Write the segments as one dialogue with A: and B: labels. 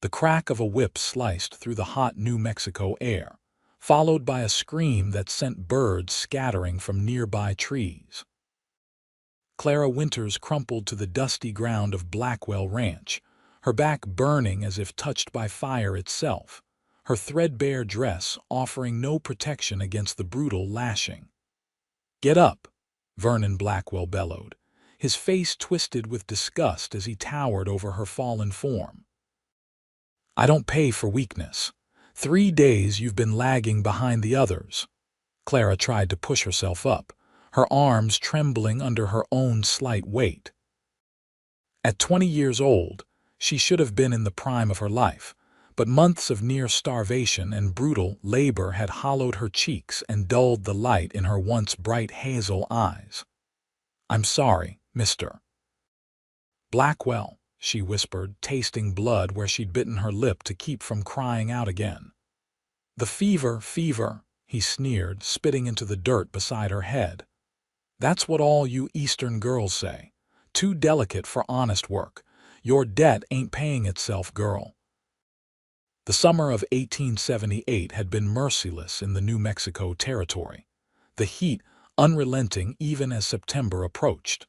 A: The crack of a whip sliced through the hot New Mexico air, followed by a scream that sent birds scattering from nearby trees. Clara Winters crumpled to the dusty ground of Blackwell Ranch, her back burning as if touched by fire itself, her threadbare dress offering no protection against the brutal lashing. "Get up!" Vernon Blackwell bellowed, his face twisted with disgust as he towered over her fallen form. "I don't pay for weakness. 3 days you've been lagging behind the others." Clara tried to push herself up, her arms trembling under her own slight weight. At 20 years old, she should have been in the prime of her life, but months of near starvation and brutal labor had hollowed her cheeks and dulled the light in her once bright hazel eyes. "I'm sorry, Mr. Blackwell," she whispered, tasting blood where she'd bitten her lip to keep from crying out again. "The fever," he sneered, spitting into the dirt beside her head. "That's what all you Eastern girls say. Too delicate for honest work. Your debt ain't paying itself, girl." The summer of 1878 had been merciless in the New Mexico territory, the heat unrelenting even as September approached.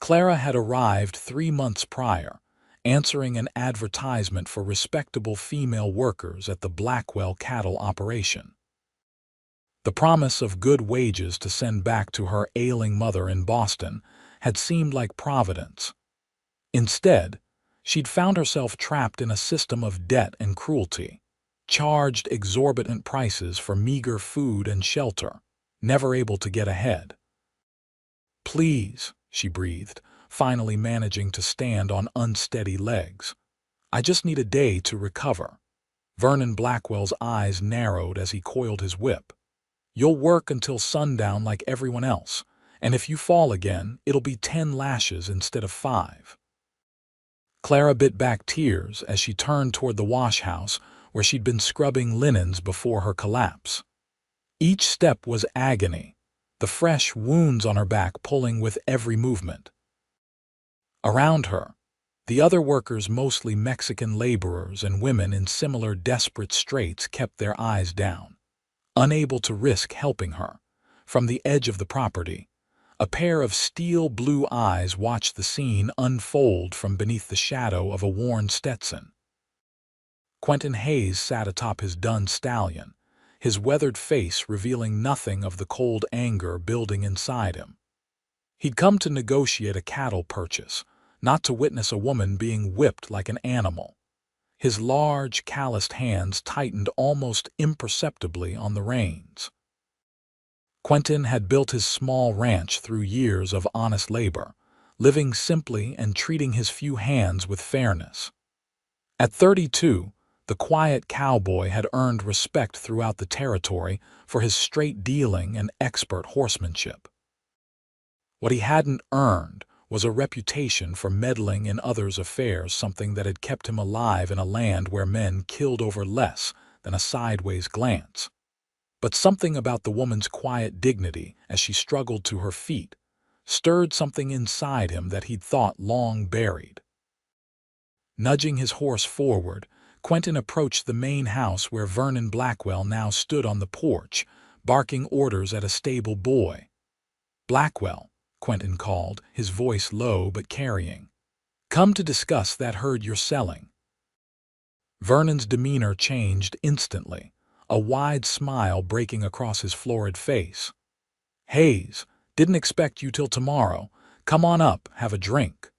A: Clara had arrived 3 months prior, answering an advertisement for respectable female workers at the Blackwell cattle operation. The promise of good wages to send back to her ailing mother in Boston had seemed like providence. Instead, she'd found herself trapped in a system of debt and cruelty, charged exorbitant prices for meager food and shelter, never able to get ahead. "Please," she breathed, finally managing to stand on unsteady legs. "I just need a day to recover." Vernon Blackwell's eyes narrowed as he coiled his whip. "You'll work until sundown like everyone else, and if you fall again, it'll be 10 lashes instead of 5. Clara bit back tears as she turned toward the wash house where she'd been scrubbing linens before her collapse. Each step was agony, the fresh wounds on her back pulling with every movement. Around her, the other workers, mostly Mexican laborers and women in similar desperate straits, kept their eyes down, unable to risk helping her. From the edge of the property, a pair of steel-blue eyes watched the scene unfold from beneath the shadow of a worn Stetson. Quentin Hayes sat atop his dun stallion, his weathered face revealing nothing of the cold anger building inside him. He'd come to negotiate a cattle purchase, not to witness a woman being whipped like an animal. His large, calloused hands tightened almost imperceptibly on the reins. Quentin had built his small ranch through years of honest labor, living simply and treating his few hands with fairness. At 32, the quiet cowboy had earned respect throughout the territory for his straight dealing and expert horsemanship. What he hadn't earned was a reputation for meddling in others' affairs, something that had kept him alive in a land where men killed over less than a sideways glance. But something about the woman's quiet dignity as she struggled to her feet stirred something inside him that he'd thought long buried. Nudging his horse forward, Quentin approached the main house where Vernon Blackwell now stood on the porch, barking orders at a stable boy. "Blackwell," Quentin called, his voice low but carrying. "Come to discuss that herd you're selling." Vernon's demeanor changed instantly, a wide smile breaking across his florid face. "Hayes, didn't expect you till tomorrow. Come on up, have a drink."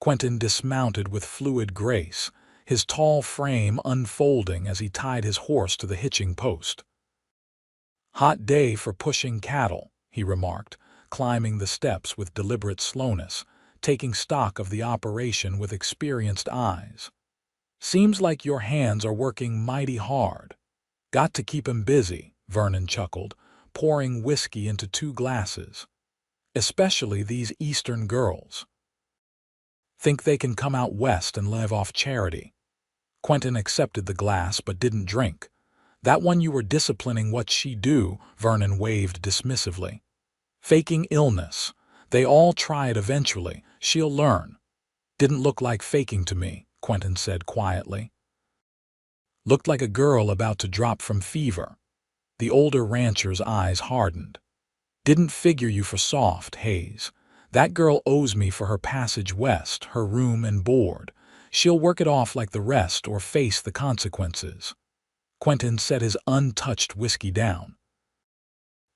A: Quentin dismounted with fluid grace, his tall frame unfolding as he tied his horse to the hitching post. "Hot day for pushing cattle," he remarked, climbing the steps with deliberate slowness, taking stock of the operation with experienced eyes. "Seems like your hands are working mighty hard." "Got to keep 'em busy," Vernon chuckled, pouring whiskey into 2 glasses. "Especially these Eastern girls. Think they can come out west and live off charity." Quentin accepted the glass but didn't drink. "That one you were disciplining, what'd she do?" Vernon waved dismissively. "Faking illness. They all try it eventually. She'll learn." "Didn't look like faking to me," Quentin said quietly. Looked like a girl about to drop from fever. The older rancher's eyes hardened. Didn't figure you for soft, Hayes. That girl owes me for her passage west, her room and board. She'll work it off like the rest or face the consequences. Quentin set his untouched whiskey down.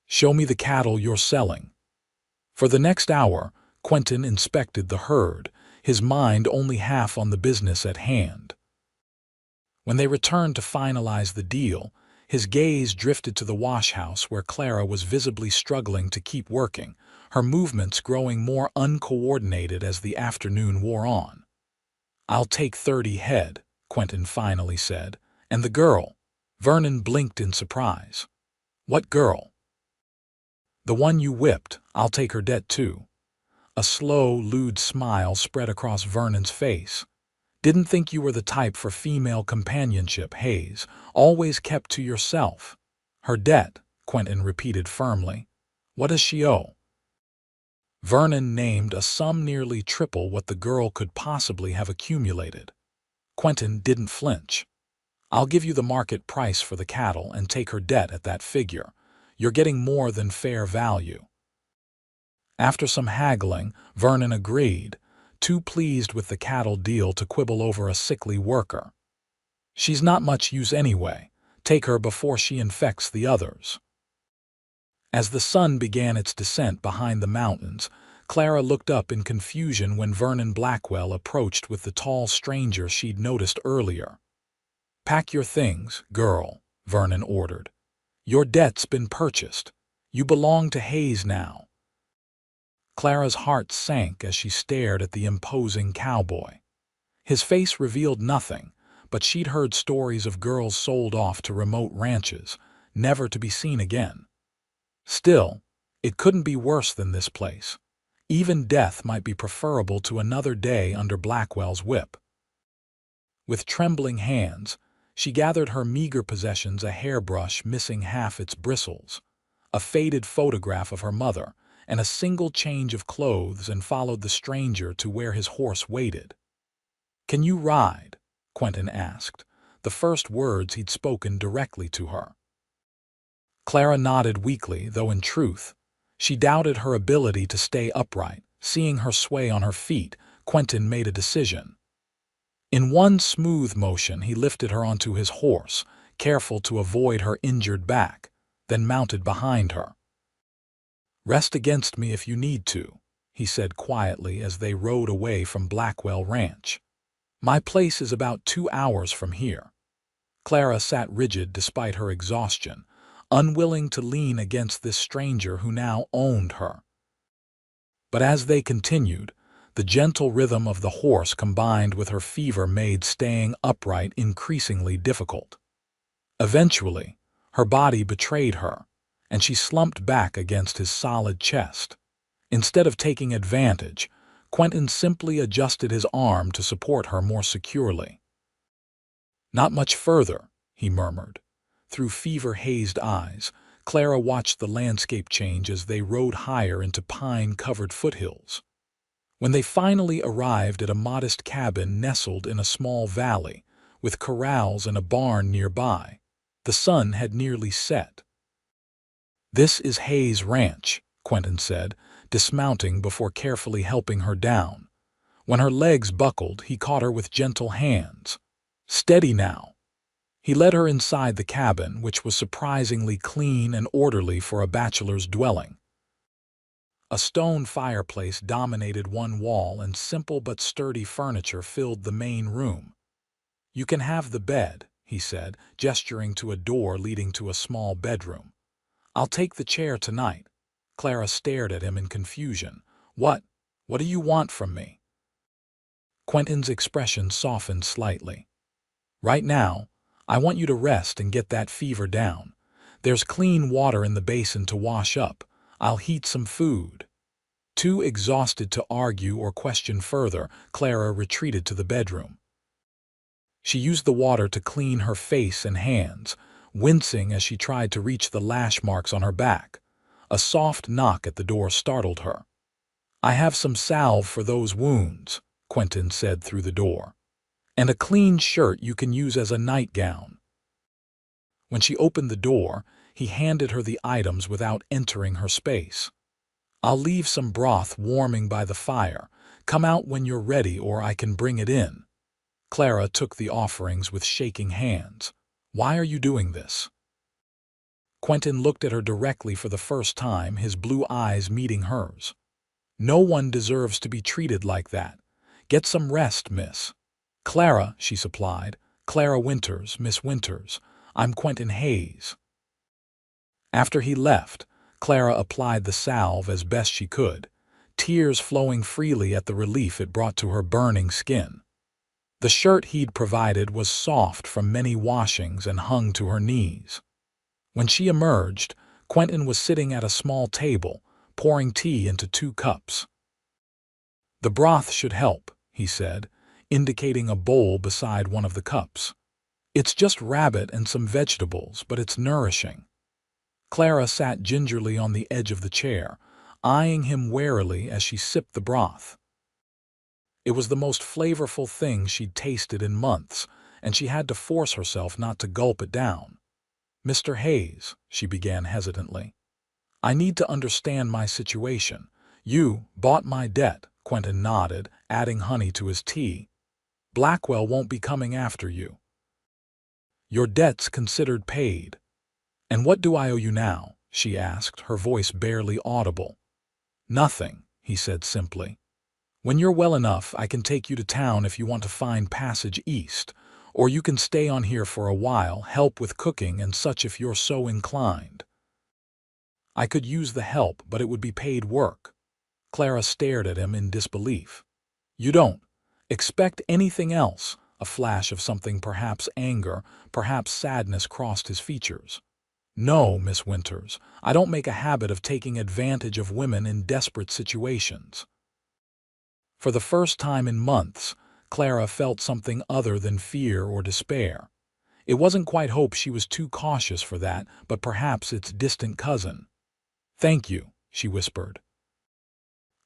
A: Show me the cattle you're selling. For the next hour, Quentin inspected the herd, his mind only half on the business at hand. When they returned to finalize the deal, his gaze drifted to the wash-house where Clara was visibly struggling to keep working, her movements growing more uncoordinated as the afternoon wore on. "I'll take 30 head," Quentin finally said. "And the girl?" Vernon blinked in surprise. "What girl?" "The one you whipped. I'll take her debt too." A slow, lewd smile spread across Vernon's face. "Didn't think you were the type for female companionship, Hayes. Always kept to yourself." "Her debt," Quentin repeated firmly. "What does she owe?" Vernon named a sum nearly triple what the girl could possibly have accumulated. Quentin didn't flinch. "I'll give you the market price for the cattle and take her debt at that figure. You're getting more than fair value." After some haggling, Vernon agreed, too pleased with the cattle deal to quibble over a sickly worker. "She's not much use anyway. Take her before she infects the others." As the sun began its descent behind the mountains, Clara looked up in confusion when Vernon Blackwell approached with the tall stranger she'd noticed earlier. "Pack your things, girl," Vernon ordered. "Your debt's been purchased. You belong to Hayes now." Clara's heart sank as she stared at the imposing cowboy. His face revealed nothing, but she'd heard stories of girls sold off to remote ranches, never to be seen again. Still, it couldn't be worse than this place. Even death might be preferable to another day under Blackwell's whip. With trembling hands, she gathered her meager possessions, a hairbrush missing half its bristles, a faded photograph of her mother, and a single change of clothes, and followed the stranger to where his horse waited. "Can you ride?" Quentin asked, the first words he'd spoken directly to her. Clara nodded weakly, though in truth, she doubted her ability to stay upright. Seeing her sway on her feet, Quentin made a decision. In one smooth motion, he lifted her onto his horse, careful to avoid her injured back, then mounted behind her. "Rest against me if you need to," he said quietly as they rode away from Blackwell Ranch. "My place is about 2 hours from here." Clara sat rigid despite her exhaustion, unwilling to lean against this stranger who now owned her. But as they continued, the gentle rhythm of the horse combined with her fever made staying upright increasingly difficult. Eventually, her body betrayed her, and she slumped back against his solid chest. Instead of taking advantage, Quentin simply adjusted his arm to support her more securely. "Not much further," he murmured. Through fever-hazed eyes, Clara watched the landscape change as they rode higher into pine-covered foothills. When they finally arrived at a modest cabin nestled in a small valley, with corrals and a barn nearby, the sun had nearly set. "This is Hayes Ranch," Quentin said, dismounting before carefully helping her down. When her legs buckled, he caught her with gentle hands. "Steady now." He led her inside the cabin, which was surprisingly clean and orderly for a bachelor's dwelling. A stone fireplace dominated one wall, and simple but sturdy furniture filled the main room. "You can have the bed," he said, gesturing to a door leading to a small bedroom. "I'll take the chair tonight." Clara stared at him in confusion. What do you want from me?" Quentin's expression softened slightly. "Right now, I want you to rest and get that fever down. There's clean water in the basin to wash up. I'll heat some food." Too exhausted to argue or question further, Clara retreated to the bedroom. She used the water to clean her face and hands, wincing as she tried to reach the lash marks on her back. A soft knock at the door startled her. "I have some salve for those wounds," Quentin said through the door. "And a clean shirt you can use as a nightgown." When she opened the door, he handed her the items without entering her space. "I'll leave some broth warming by the fire. Come out when you're ready or I can bring it in." Clara took the offerings with shaking hands. "Why are you doing this?" Quentin looked at her directly for the first time, his blue eyes meeting hers. "No one deserves to be treated like that. Get some rest, miss." "Clara," she supplied. "Clara Winters, Miss Winters. I'm Quentin Hayes." After he left, Clara applied the salve as best she could, tears flowing freely at the relief it brought to her burning skin. The shirt he'd provided was soft from many washings and hung to her knees. When she emerged, Quentin was sitting at a small table, pouring tea into 2 cups. "The broth should help," he said, indicating a bowl beside one of the cups. "It's just rabbit and some vegetables, but it's nourishing." Clara sat gingerly on the edge of the chair, eyeing him warily as she sipped the broth. It was the most flavorful thing she'd tasted in months, and she had to force herself not to gulp it down. "Mr. Hayes," she began hesitantly, "I need to understand my situation. You bought my debt," Quentin nodded, adding honey to his tea. "Blackwell won't be coming after you. Your debt's considered paid." "And what do I owe you now?" she asked, her voice barely audible. "Nothing," he said simply. "When you're well enough, I can take you to town if you want to find passage east, or you can stay on here for a while, help with cooking and such if you're so inclined." "I could use the help, but it would be paid work." Clara stared at him in disbelief. "You don't expect anything else?" A flash of something, perhaps anger, perhaps sadness, crossed his features. "No, Miss Winters, I don't make a habit of taking advantage of women in desperate situations." For the first time in months, Clara felt something other than fear or despair. It wasn't quite hope, she was too cautious for that, but perhaps its distant cousin. "Thank you," she whispered.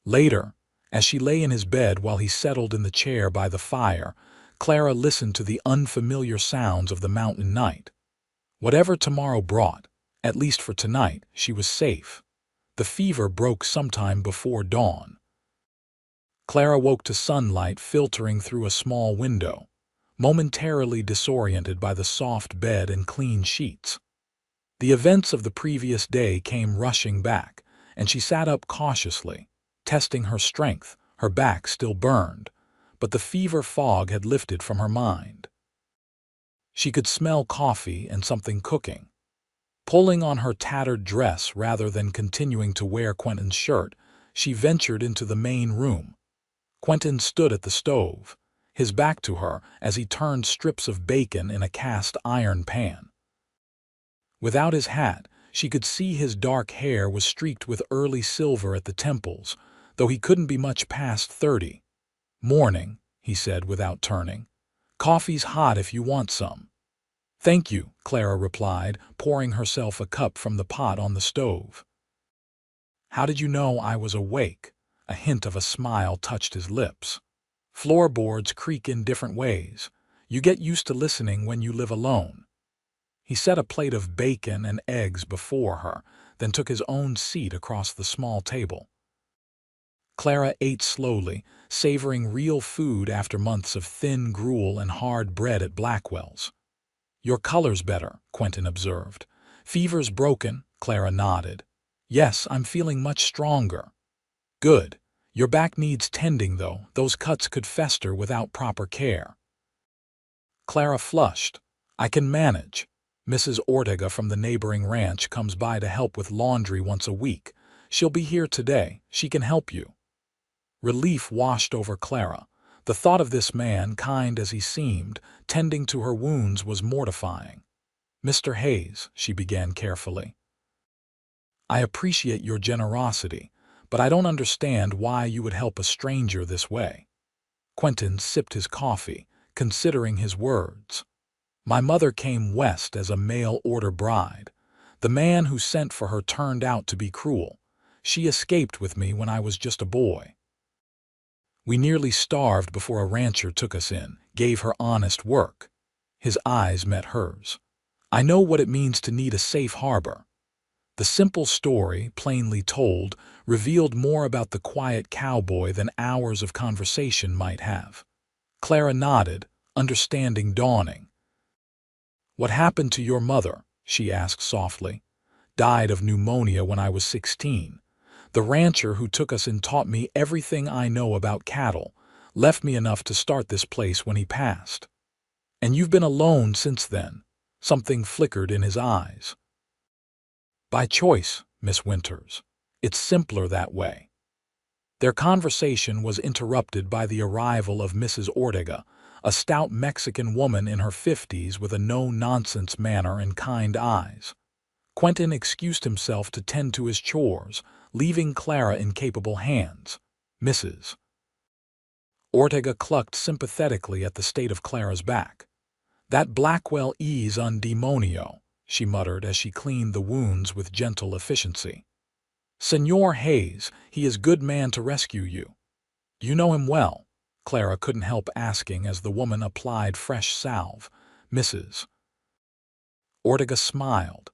A: Later, as she lay in his bed while he settled in the chair by the fire, Clara listened to the unfamiliar sounds of the mountain night. Whatever tomorrow brought, at least for tonight, she was safe. The fever broke sometime before dawn. Clara woke to sunlight filtering through a small window, momentarily disoriented by the soft bed and clean sheets. The events of the previous day came rushing back, and she sat up cautiously, testing her strength. Her back still burned, but the fever fog had lifted from her mind. She could smell coffee and something cooking. Pulling on her tattered dress rather than continuing to wear Quentin's shirt, she ventured into the main room. Quentin stood at the stove, his back to her as he turned strips of bacon in a cast iron pan. Without his hat, she could see his dark hair was streaked with early silver at the temples, though he couldn't be much past 30. "Morning," he said without turning. "Coffee's hot if you want some." "Thank you," Clara replied, pouring herself a cup from the pot on the stove. "How did you know I was awake?" A hint of a smile touched his lips. "Floorboards creak in different ways. You get used to listening when you live alone." He set a plate of bacon and eggs before her, then took his own seat across the small table. Clara ate slowly, savoring real food after months of thin gruel and hard bread at Blackwell's. "Your color's better," Quentin observed. "Fever's broken," Clara nodded. "Yes, I'm feeling much stronger." "Good. Your back needs tending, though. Those cuts could fester without proper care." Clara flushed. "I can manage. Mrs. Ortega from the neighboring ranch comes by to help with laundry once a week. She'll be here today. She can help you." Relief washed over Clara. The thought of this man, kind as he seemed, tending to her wounds was mortifying. "Mr. Hayes," she began carefully, "I appreciate your generosity, but I don't understand why you would help a stranger this way." Quentin sipped his coffee, considering his words. "My mother came west as a mail-order bride. The man who sent for her turned out to be cruel. She escaped with me when I was just a boy. We nearly starved before a rancher took us in, gave her honest work." His eyes met hers. I know what it means to need a safe harbor." The simple story, plainly told, revealed more about the quiet cowboy than hours of conversation might have. Clara nodded, understanding dawning. "What happened to your mother?" she asked softly. "Died of pneumonia when I was 16. The rancher who took us in taught me everything I know about cattle, left me enough to start this place when he passed. And you've been alone since then." Something flickered in his eyes. "By choice, Miss Winters. It's simpler that way." Their conversation was interrupted by the arrival of Mrs. Ortega, a stout Mexican woman in her 50s with a no-nonsense manner and kind eyes. Quentin excused himself to tend to his chores, leaving Clara in capable hands. Mrs. Ortega clucked sympathetically at the state of Clara's back. "That Blackwell ease on demonio," she muttered as she cleaned the wounds with gentle efficiency. "Senor Hayes, he is good man to rescue you." "You know him well?" Clara couldn't help asking as the woman applied fresh salve. Mrs. Ortega smiled.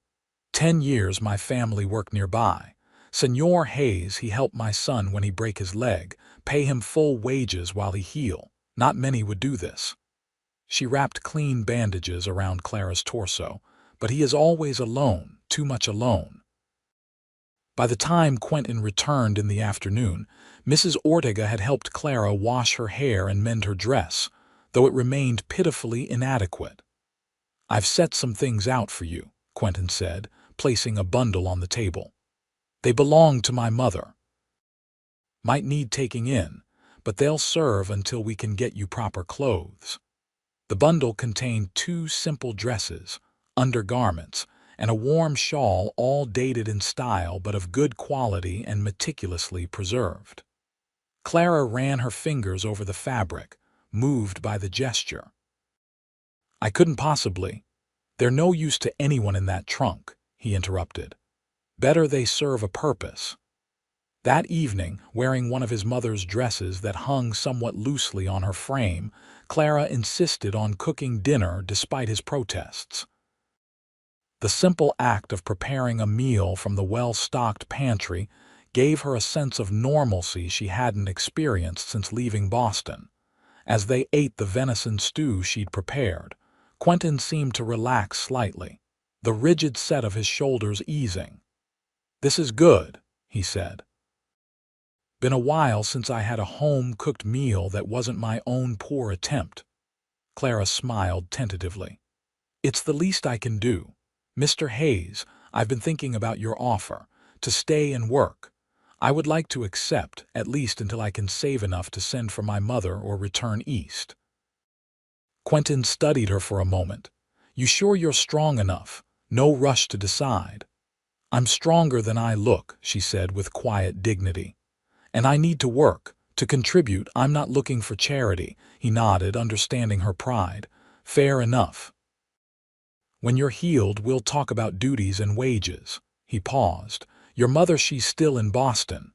A: 10 years my family worked nearby. Senor Hayes, he helped my son when he break his leg, pay him full wages while he heal. Not many would do this." She wrapped clean bandages around Clara's torso, "but he is always alone, too much alone." By the time Quentin returned in the afternoon, Mrs. Ortega had helped Clara wash her hair and mend her dress, though it remained pitifully inadequate. "I've set some things out for you," Quentin said, placing a bundle on the table. "They belong to my mother. Might need taking in, but they'll serve until we can get you proper clothes." The bundle contained 2 simple dresses, undergarments, and a warm shawl, all dated in style but of good quality and meticulously preserved. Clara ran her fingers over the fabric, moved by the gesture. "I couldn't possibly. They're no use to anyone in that trunk," he interrupted. "Better they serve a purpose." That evening, wearing one of his mother's dresses that hung somewhat loosely on her frame, Clara insisted on cooking dinner despite his protests. The simple act of preparing a meal from the well-stocked pantry gave her a sense of normalcy she hadn't experienced since leaving Boston. As they ate the venison stew she'd prepared, Quentin seemed to relax slightly, the rigid set of his shoulders easing. "This is good," he said. "Been a while since I had a home-cooked meal that wasn't my own poor attempt." Clara smiled tentatively. "It's the least I can do. Mr. Hayes, I've been thinking about your offer, to stay and work. I would like to accept, at least until I can save enough to send for my mother or return east." Quentin studied her for a moment. "You sure you're strong enough? No rush to decide." "I'm stronger than I look," she said with quiet dignity. "And I need to work, to contribute. I'm not looking for charity." He nodded, understanding her pride. "Fair enough. When you're healed, we'll talk about duties and wages." He paused. "Your mother, she's still in Boston?"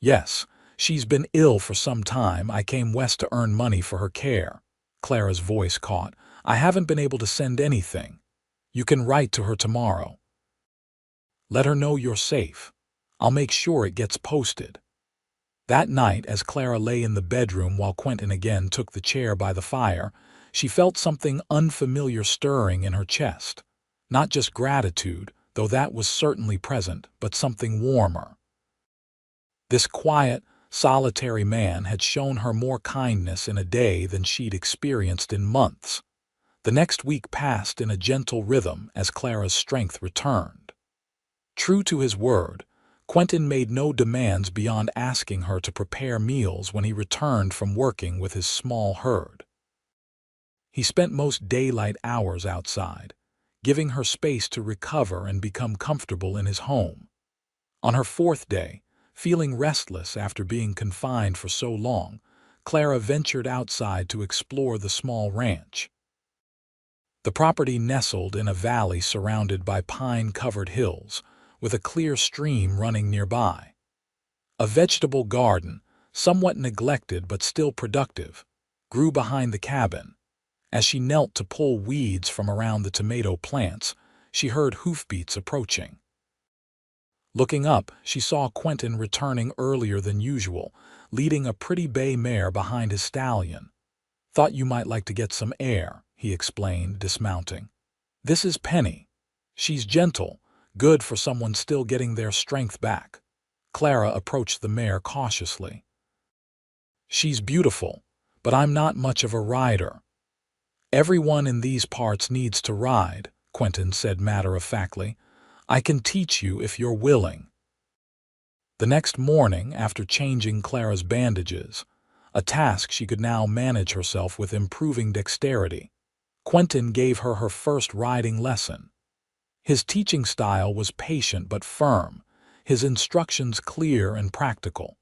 A: "Yes, she's been ill for some time. I came west to earn money for her care." Clara's voice caught. "I haven't been able to send anything. You can write to her tomorrow. Let her know you're safe. I'll make sure it gets posted." That night, as Clara lay in the bedroom while Quentin again took the chair by the fire, she felt something unfamiliar stirring in her chest. Not just gratitude, though that was certainly present, but something warmer. This quiet, solitary man had shown her more kindness in a day than she'd experienced in months. The next week passed in a gentle rhythm as Clara's strength returned. True to his word, Quentin made no demands beyond asking her to prepare meals when he returned from working with his small herd. He spent most daylight hours outside, giving her space to recover and become comfortable in his home. On her 4th day, feeling restless after being confined for so long, Clara ventured outside to explore the small ranch. The property nestled in a valley surrounded by pine-covered hills, with a clear stream running nearby. A vegetable garden, somewhat neglected but still productive, grew behind the cabin, As she knelt to pull weeds from around the tomato plants, she heard hoofbeats approaching. Looking up, she saw Quentin returning earlier than usual, leading a pretty bay mare behind his stallion. "Thought you might like to get some air," he explained, dismounting. "This is Penny. She's gentle, good for someone still getting their strength back." Clara approached the mare cautiously. "She's beautiful, but I'm not much of a rider." "Everyone in these parts needs to ride," Quentin said matter-of-factly. "I can teach you if you're willing." The next morning, after changing Clara's bandages, a task she could now manage herself with improving dexterity, Quentin gave her her first riding lesson. His teaching style was patient but firm, his instructions clear and practical.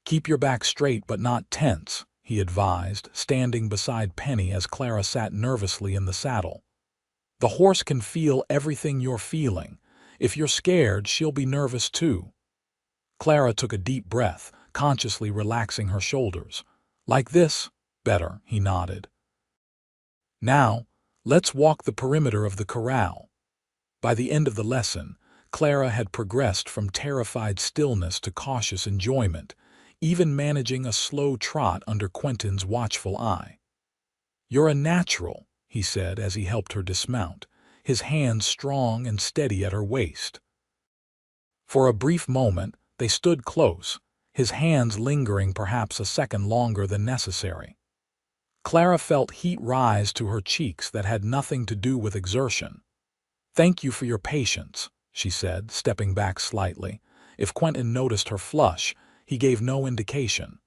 A: "Keep your back straight but not tense," he advised, standing beside Penny as Clara sat nervously in the saddle. "The horse can feel everything you're feeling. If you're scared, she'll be nervous too." Clara took a deep breath, consciously relaxing her shoulders. "Like this? Better," he nodded. "Now, let's walk the perimeter of the corral." By the end of the lesson, Clara had progressed from terrified stillness to cautious enjoyment, even managing a slow trot under Quentin's watchful eye. "You're a natural," he said as he helped her dismount, his hands strong and steady at her waist. For a brief moment, they stood close, his hands lingering perhaps a second longer than necessary. Clara felt heat rise to her cheeks that had nothing to do with exertion. "Thank you for your patience," she said, stepping back slightly. If Quentin noticed her flush, he gave no indication.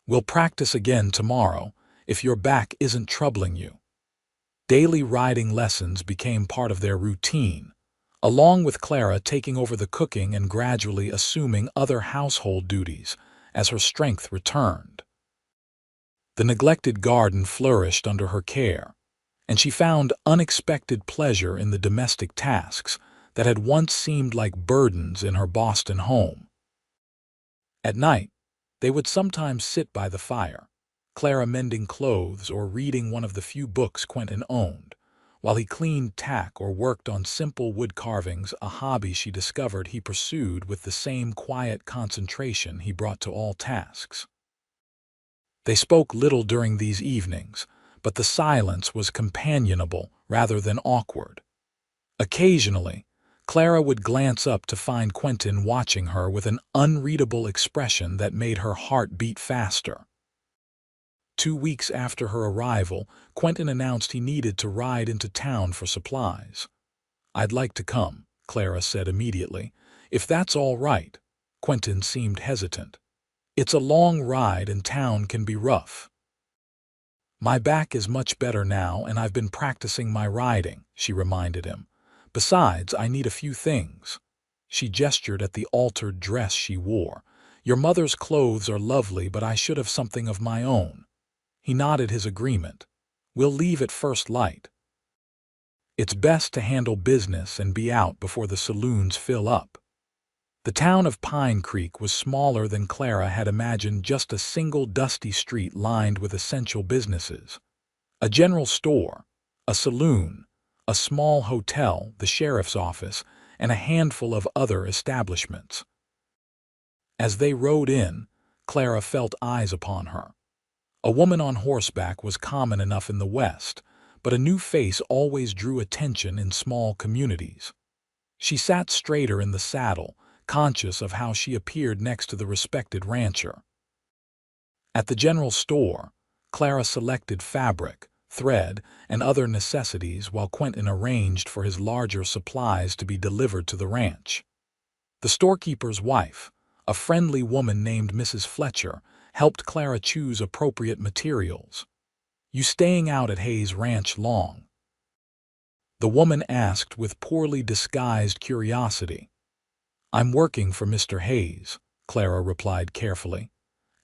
A: "We'll practice again tomorrow, if your back isn't troubling you." Daily riding lessons became part of their routine, along with Clara taking over the cooking and gradually assuming other household duties as her strength returned. The neglected garden flourished under her care, and she found unexpected pleasure in the domestic tasks that had once seemed like burdens in her Boston home. At night, they would sometimes sit by the fire, Clara mending clothes or reading one of the few books Quentin owned, while he cleaned tack or worked on simple wood carvings, a hobby she discovered he pursued with the same quiet concentration he brought to all tasks. They spoke little during these evenings, but the silence was companionable rather than awkward. Occasionally, Clara would glance up to find Quentin watching her with an unreadable expression that made her heart beat faster. 2 weeks after her arrival, Quentin announced he needed to ride into town for supplies. "I'd like to come," Clara said immediately. "If that's all right." Quentin seemed hesitant. "It's a long ride and town can be rough." "My back is much better now and I've been practicing my riding," she reminded him. "Besides, I need a few things." She gestured at the altered dress she wore. "Your mother's clothes are lovely, but I should have something of my own." He nodded his agreement. "We'll leave at first light. It's best to handle business and be out before the saloons fill up." The town of Pine Creek was smaller than Clara had imagined, just a single dusty street lined with essential businesses. A general store, a saloon, a small hotel, the sheriff's office, and a handful of other establishments. As they rode in, Clara felt eyes upon her. A woman on horseback was common enough in the West, but a new face always drew attention in small communities. She sat straighter in the saddle, conscious of how she appeared next to the respected rancher. At the general store, Clara selected fabric, thread, and other necessities while Quentin arranged for his larger supplies to be delivered to the ranch. The storekeeper's wife, a friendly woman named Mrs. Fletcher, helped Clara choose appropriate materials. "You staying out at Hayes Ranch long?" the woman asked with poorly disguised curiosity. "I'm working for Mr. Hayes," Clara replied carefully.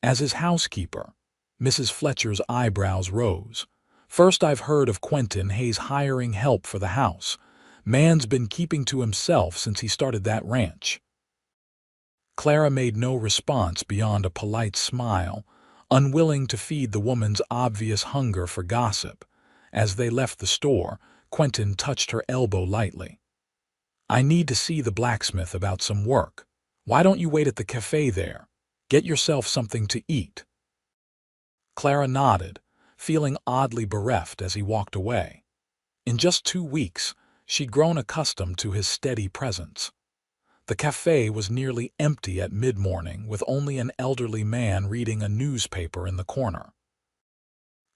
A: "As his housekeeper." Mrs. Fletcher's eyebrows rose. "First I've heard of Quentin Hayes hiring help for the house. Man's been keeping to himself since he started that ranch." Clara made no response beyond a polite smile, Unwilling to feed the woman's obvious hunger for gossip, as they left the store, Quentin touched her elbow lightly. "I need to see the blacksmith about some work. Why don't you wait at the cafe there? Get yourself something to eat." Clara nodded, feeling oddly bereft as he walked away. In just 2 weeks, she'd grown accustomed to his steady presence. The cafe was nearly empty at mid-morning, with only an elderly man reading a newspaper in the corner.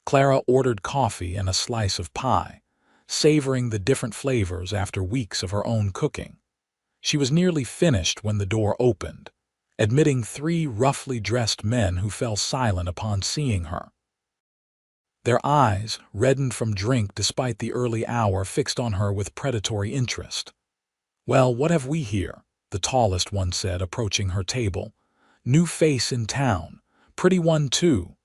A: Clara ordered coffee and a slice of pie, savoring the different flavors after weeks of her own cooking. She was nearly finished when the door opened, admitting 3 roughly dressed men who fell silent upon seeing her. Their eyes, reddened from drink despite the early hour, fixed on her with predatory interest. "Well, what have we here?" the tallest one said, approaching her table. "New face in town. Pretty one, too."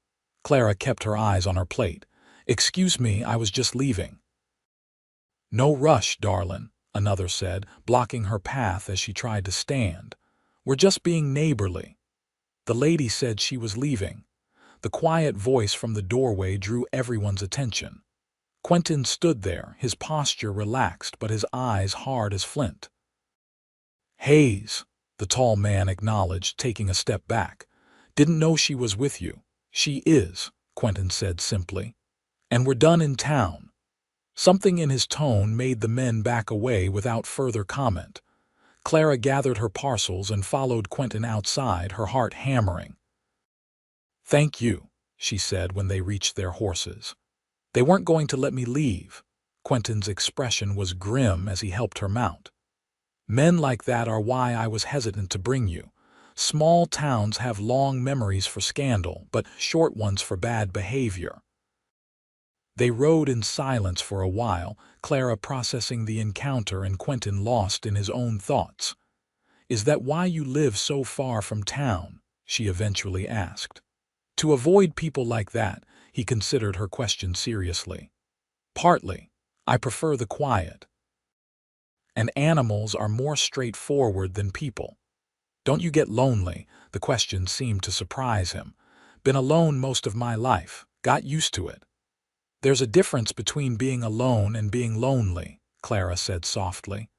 A: Clara kept her eyes on her plate. "Excuse me, I was just leaving." "No rush, darlin'," another said, blocking her path as she tried to stand. "We're just being neighborly." The lady said she was leaving. The quiet voice from the doorway drew everyone's attention. Quentin stood there, his posture relaxed but his eyes hard as flint. "Hayes," the tall man acknowledged, taking a step back. "Didn't know she was with you." "She is," Quentin said simply. "And we're done in town." Something in his tone made the men back away without further comment. Clara gathered her parcels and followed Quentin outside, her heart hammering. "Thank you," she said when they reached their horses. "They weren't going to let me leave." Quentin's expression was grim as he helped her mount. "Men like that are why I was hesitant to bring you. Small towns have long memories for scandal, but short ones for bad behavior." They rode in silence for a while, Clara processing the encounter and Quentin lost in his own thoughts. "Is that why you live so far from town?" she eventually asked. To avoid people like that, he considered her question seriously. "Partly. I prefer the quiet. And animals are more straightforward than people." "Don't you get lonely?" The question seemed to surprise him. "Been alone most of my life. Got used to it." "There's a difference between being alone and being lonely," Clara said softly.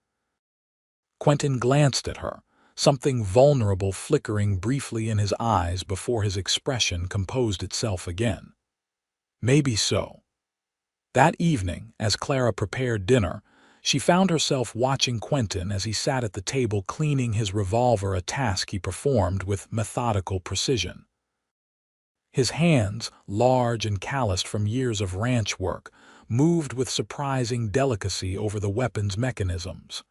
A: Quentin glanced at her, something vulnerable flickering briefly in his eyes before his expression composed itself again. "Maybe so." That evening, as Clara prepared dinner, she found herself watching Quentin as he sat at the table cleaning his revolver, a task he performed with methodical precision. His hands, large and calloused from years of ranch work, moved with surprising delicacy over the weapon's mechanisms.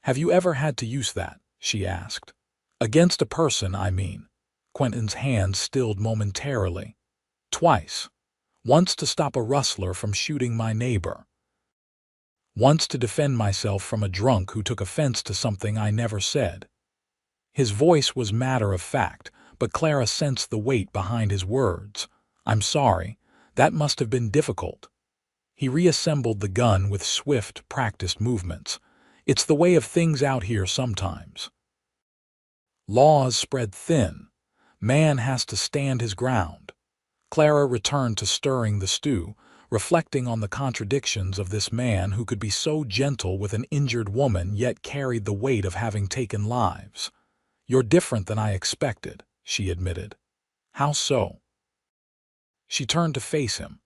A: "Have you ever had to use that?" she asked. "Against a person, I mean." Quentin's hands stilled momentarily. "Twice. Once to stop a rustler from shooting my neighbor. Once to defend myself from a drunk who took offense to something I never said." His voice was matter of fact, but Clara sensed the weight behind his words. "I'm sorry. That must have been difficult." He reassembled the gun with swift, practiced movements. "It's the way of things out here sometimes. Laws spread thin. Man has to stand his ground." Clara returned to stirring the stew, reflecting on the contradictions of this man who could be so gentle with an injured woman yet carried the weight of having taken lives. "You're different than I expected," she admitted. "How so?" She turned to face him.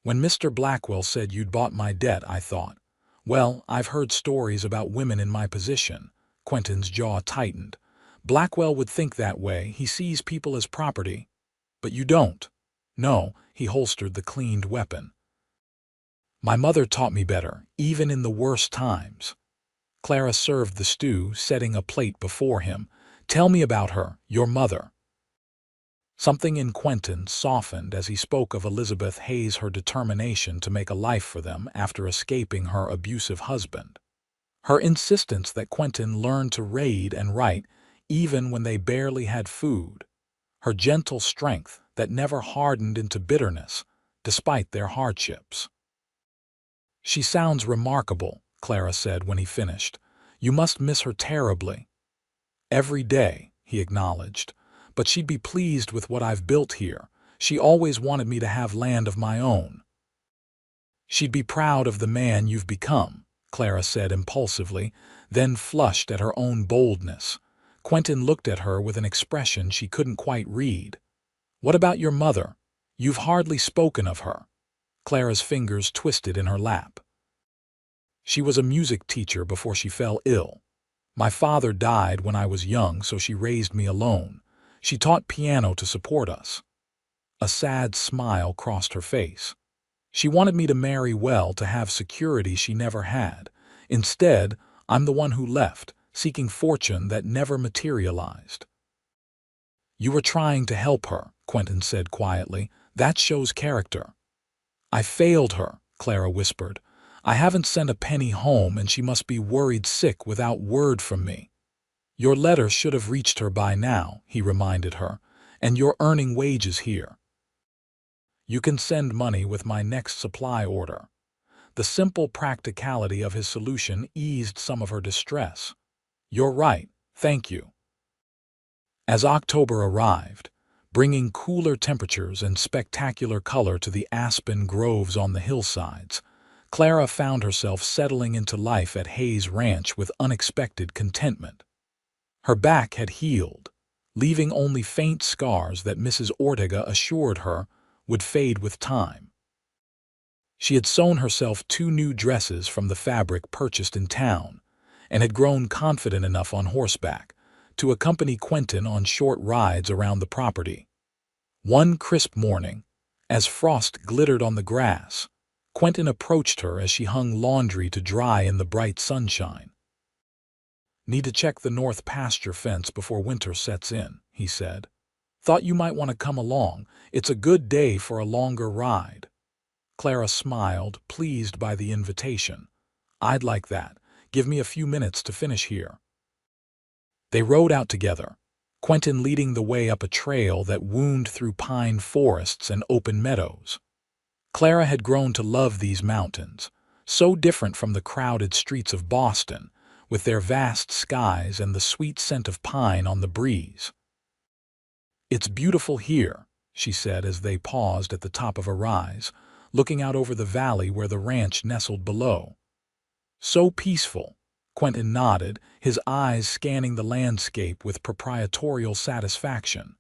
A: "When Mr. Blackwell said you'd bought my debt, I thought, well, I've heard stories about women in my position." Quentin's jaw tightened. "Blackwell would think that way. He sees people as property. But you don't." "No." He holstered the cleaned weapon. "My mother taught me better, even in the worst times." Clara served the stew, setting a plate before him. "Tell me about her, your mother." Something in Quentin softened as he spoke of Elizabeth Hayes, her determination to make a life for them after escaping her abusive husband. Her insistence that Quentin learn to read and write even when they barely had food. Her gentle strength that never hardened into bitterness, despite their hardships. "She sounds remarkable," Clara said when he finished. "You must miss her terribly." "Every day," he acknowledged. "But she'd be pleased with what I've built here. She always wanted me to have land of my own." "She'd be proud of the man you've become," Clara said impulsively, then flushed at her own boldness. Quentin looked at her with an expression she couldn't quite read. "What about your mother? You've hardly spoken of her." Clara's fingers twisted in her lap. "She was a music teacher before she fell ill. My father died when I was young, so she raised me alone. She taught piano to support us." A sad smile crossed her face. "She wanted me to marry well to have security she never had. Instead, I'm the one who left, seeking fortune that never materialized." "You were trying to help her," Quentin said quietly. "That shows character." "I failed her," Clara whispered. "I haven't sent a penny home, and she must be worried sick without word from me." "Your letter should have reached her by now," he reminded her, "and you're earning wages here. You can send money with my next supply order." The simple practicality of his solution eased some of her distress. "You're right, thank you." As October arrived, bringing cooler temperatures and spectacular color to the aspen groves on the hillsides, Clara found herself settling into life at Hayes Ranch with unexpected contentment. Her back had healed, leaving only faint scars that Mrs. Ortega assured her would fade with time. She had sewn herself 2 new dresses from the fabric purchased in town, and had grown confident enough on horseback to accompany Quentin on short rides around the property. One crisp morning, as frost glittered on the grass, Quentin approached her as she hung laundry to dry in the bright sunshine. "Need to check the north pasture fence before winter sets in," he said. "Thought you might want to come along. It's a good day for a longer ride." Clara smiled, pleased by the invitation. "I'd like that. Give me a few minutes to finish here." They rode out together, Quentin leading the way up a trail that wound through pine forests and open meadows. Clara had grown to love these mountains, so different from the crowded streets of Boston, with their vast skies and the sweet scent of pine on the breeze. "It's beautiful here," she said as they paused at the top of a rise, looking out over the valley where the ranch nestled below. "So peaceful," Quentin nodded, his eyes scanning the landscape with proprietorial satisfaction.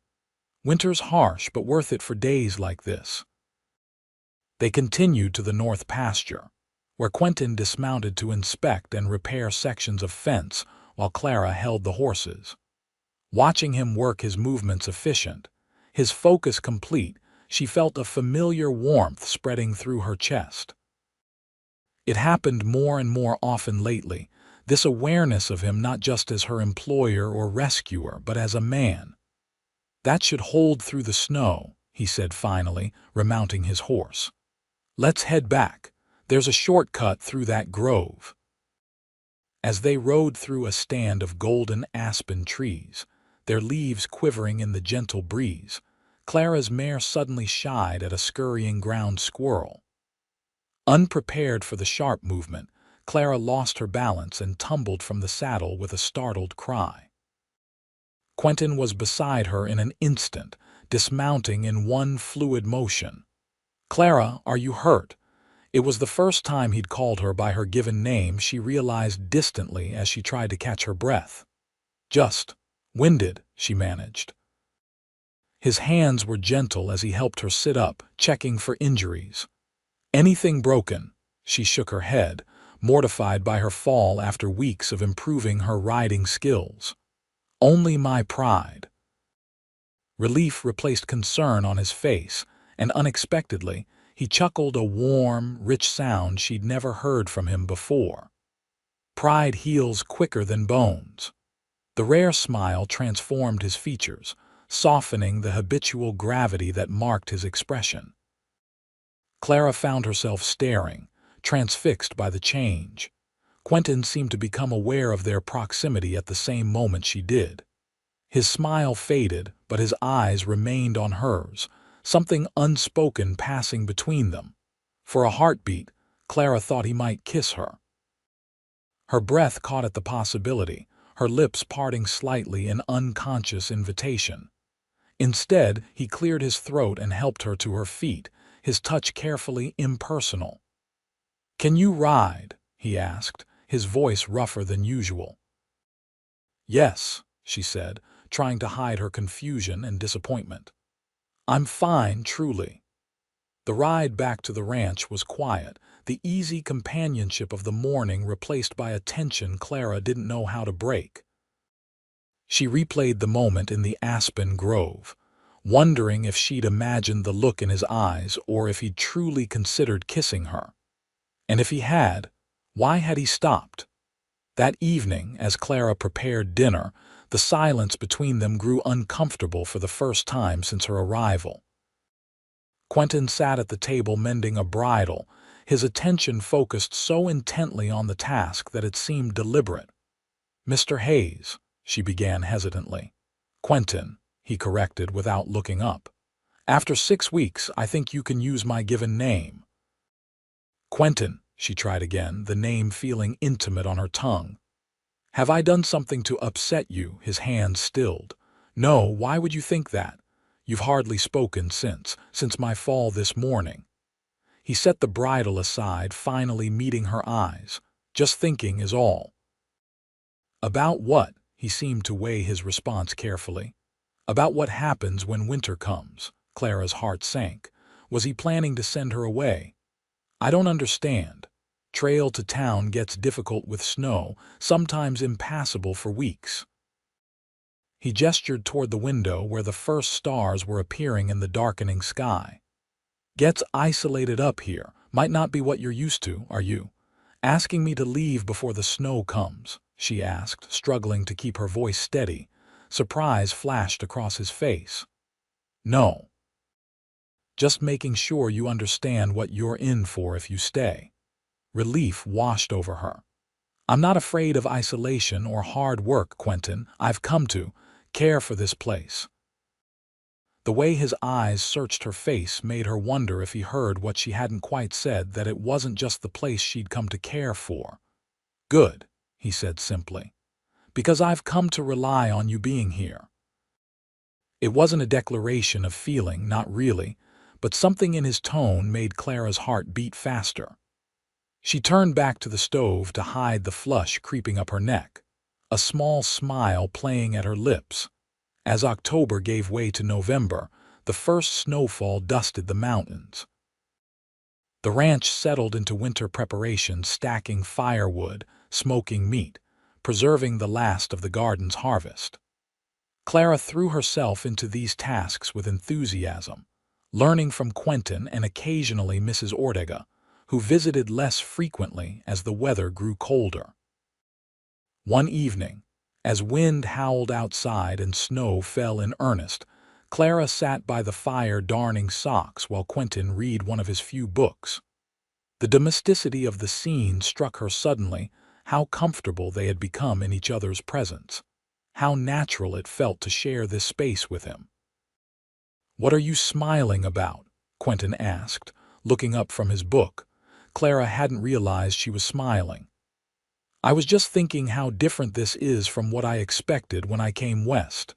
A: "Winter's harsh, but worth it for days like this." They continued to the north pasture, where Quentin dismounted to inspect and repair sections of fence while Clara held the horses. Watching him work, his movements efficient, his focus complete, she felt a familiar warmth spreading through her chest. It happened more and more often lately, this awareness of him not just as her employer or rescuer, but as a man. "That should hold through the snow," he said finally, remounting his horse. "Let's head back. There's a shortcut through that grove." As they rode through a stand of golden aspen trees, their leaves quivering in the gentle breeze, Clara's mare suddenly shied at a scurrying ground squirrel. Unprepared for the sharp movement, Clara lost her balance and tumbled from the saddle with a startled cry. Quentin was beside her in an instant, dismounting in one fluid motion. "Clara, are you hurt?" It was the first time he'd called her by her given name, she realized distantly as she tried to catch her breath. "Just winded," she managed. His hands were gentle as he helped her sit up, checking for injuries. "Anything broken?" She shook her head, mortified by her fall after weeks of improving her riding skills. "Only my pride." Relief replaced concern on his face, and unexpectedly, he chuckled a warm, rich sound she'd never heard from him before. "Pride heals quicker than bones." The rare smile transformed his features, softening the habitual gravity that marked his expression. Clara found herself staring, transfixed by the change. Quentin seemed to become aware of their proximity at the same moment she did. His smile faded, but his eyes remained on hers, something unspoken passing between them. For a heartbeat, Clara thought he might kiss her. Her breath caught at the possibility, her lips parting slightly in unconscious invitation. Instead, he cleared his throat and helped her to her feet, his touch carefully impersonal. "Can you ride?" he asked, his voice rougher than usual. "Yes," she said, trying to hide her confusion and disappointment. "I'm fine, truly." The ride back to the ranch was quiet, the easy companionship of the morning replaced by a tension Clara didn't know how to break. She replayed the moment in the aspen grove, wondering if she'd imagined the look in his eyes or if he'd truly considered kissing her. And if he had, why had he stopped? That evening, as Clara prepared dinner, the silence between them grew uncomfortable for the first time since her arrival. Quentin sat at the table mending a bridle, his attention focused so intently on the task that it seemed deliberate. "Mr. Hayes," she began hesitantly. "Quentin," he corrected without looking up. "After 6 weeks, I think you can use my given name." "Quentin," she tried again, the name feeling intimate on her tongue. "Have I done something to upset you?" His hand stilled. "No, why would you think that? You've hardly spoken since my fall this morning." He set the bridle aside, finally meeting her eyes. "Just thinking is all." "About what?" He seemed to weigh his response carefully. "About what happens when winter comes." Clara's heart sank. Was he planning to send her away? "I don't understand. Trail to town gets difficult with snow, sometimes impassable for weeks." He gestured toward the window where the first stars were appearing in the darkening sky. "Gets isolated up here. Might not be what you're used to, are you? Asking me to leave before the snow comes?" she asked, struggling to keep her voice steady. Surprise flashed across his face. "No. Just making sure you understand what you're in for if you stay." Relief washed over her. "I'm not afraid of isolation or hard work, Quentin. I've come to care for this place." The way his eyes searched her face made her wonder if he heard what she hadn't quite said, that it wasn't just the place she'd come to care for. "Good," he said simply. "Because I've come to rely on you being here." It wasn't a declaration of feeling, not really, but something in his tone made Clara's heart beat faster. She turned back to the stove to hide the flush creeping up her neck, a small smile playing at her lips. As October gave way to November, the first snowfall dusted the mountains. The ranch settled into winter preparations, stacking firewood, smoking meat, preserving the last of the garden's harvest. Clara threw herself into these tasks with enthusiasm, learning from Quentin and occasionally Mrs. Ortega, who visited less frequently as the weather grew colder. One evening, as wind howled outside and snow fell in earnest, Clara sat by the fire darning socks while Quentin read one of his few books. The domesticity of the scene struck her suddenly, how comfortable they had become in each other's presence, how natural it felt to share this space with him. "What are you smiling about?" Quentin asked, looking up from his book. Clara hadn't realized she was smiling. "I was just thinking how different this is from what I expected when I came west.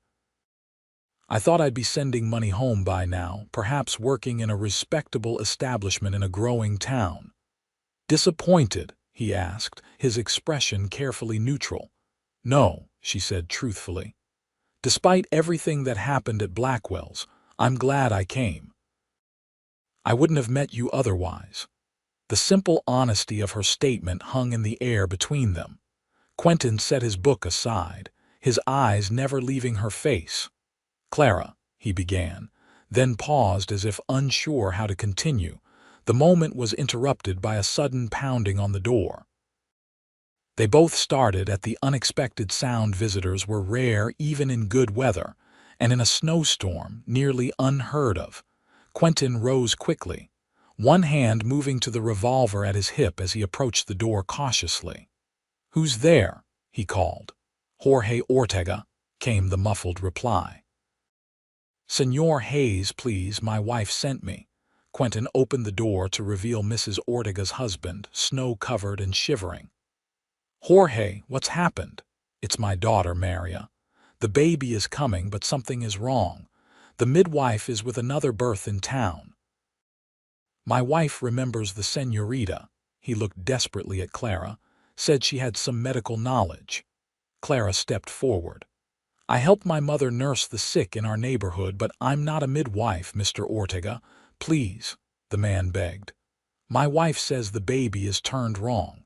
A: I thought I'd be sending money home by now, perhaps working in a respectable establishment in a growing town." "Disappointed?" he asked, his expression carefully neutral. "No," she said truthfully. "Despite everything that happened at Blackwell's, I'm glad I came. I wouldn't have met you otherwise." The simple honesty of her statement hung in the air between them. Quentin set his book aside, his eyes never leaving her face. "Clara," he began, then paused as if unsure how to continue. The moment was interrupted by a sudden pounding on the door. They both started at the unexpected sound. Visitors were rare even in good weather, and in a snowstorm, nearly unheard of. Quentin rose quickly, one hand moving to the revolver at his hip as he approached the door cautiously. "Who's there?" he called. "Jorge Ortega," came the muffled reply. "Senor Hayes, please, my wife sent me." Quentin opened the door to reveal Mrs. Ortega's husband, snow-covered and shivering. "Jorge, what's happened?" "It's my daughter, Maria. The baby is coming, but something is wrong. The midwife is with another birth in town. My wife remembers the senorita. He looked desperately at Clara, said she had some medical knowledge. Clara stepped forward. I helped my mother nurse the sick in our neighborhood, but I'm not a midwife, Mr. Ortega. Please, the man begged. My wife says the baby is turned wrong.